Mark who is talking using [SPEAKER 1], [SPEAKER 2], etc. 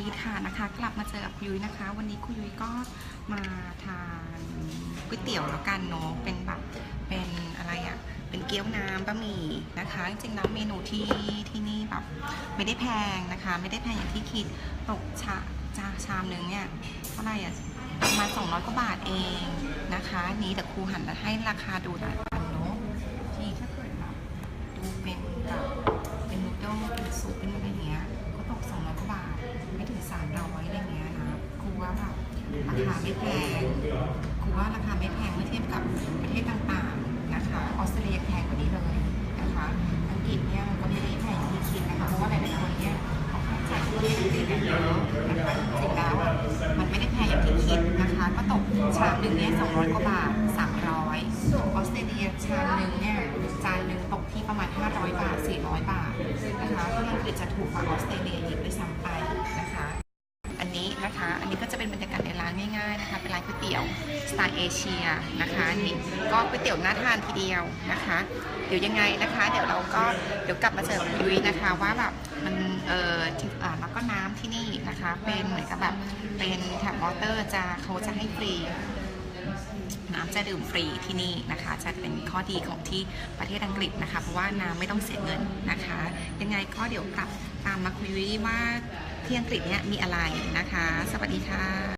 [SPEAKER 1] ดีค่ะนะคะกลับมาเจอกับคุยยุ้ยนะคะวันนี้คุยยุ้ยก็มาทานก๋วยเตี๋ยวแล้วกันเนาะเป็นแบบเป็นอะไรอะเป็นเกี๊ยวน้ำบะหมี่นะคะจริงๆแล้วเมนูที่นี่แบบไม่ได้แพงนะคะไม่ได้แพงอย่างที่คิดตกชามนึงเนี่ยเท่าไหร่อะประมาณ200 กว่าบาทเองนะคะนี้แต่ครูหันให้ราคาดูหน่อยกันเนาะที่ถ้าเกิดแบบดูเป็นกับเป็นนูโดลเป็นซุปเป็นอะไรเงี้ยก็ตก200 กว่าบาทไม่ถึง300อะไรเงี้ยนะครูว่าแบบราคาไม่แพงครูว่าราคาไม่แพงเมื่อเทียบกับประเทศต่างๆนะคะออสเตรเลียแพงกว่านี้เลยนะคะอังกฤษเนี่ยมันก็ไม่ได้แพงอย่างที่คิดนะคะเพราะว่าหลายๆคนเนี่ยเขาเข้าใจที่ประเทศอังกฤษกันเยอะนะคะจริงๆแล้วมันไม่ได้แพงอย่างที่คิดนะคะก็ตกชามหนึ่งเนี่ย200 กว่าบาท300ออสเตรเลียชามหนึ่งเนี่ยจานหนึ่งตกที่ประมาณ500 บาท400 บาทนะคะที่อังกฤษจะถูกกว่าออสเตรเลียอีกด้วยซ้ำไปนะคะอันนี้ก็จะเป็นบรรยากาศในร้านง่ายๆนะคะเป็นร้านก๋วยเตี๋ยวสไตล์เอเชียนะคะอันนี้ก็ก๋วยเตี๋ยวน่าทานทีเดียวนะคะเดี๋ยวยังไงนะคะเดี๋ยวกลับมาเจอคุยนะคะว่าแบบมันแล้วก็น้ำที่นี่นะคะเป็นเหมือนกับแบบเป็นแท็บวอเตอร์เขาจะให้ฟรีน้ำจะดื่มฟรีที่นี่นะคะจะเป็นข้อดีของที่ประเทศอังกฤษนะคะเพราะว่าน้ำไม่ต้องเสียเงินนะคะยังไงก็เดี๋ยวกลับตามมาคุยว่าที่อังกฤษเนี่ยมีอะไรนะคะสวัสดีค่ะ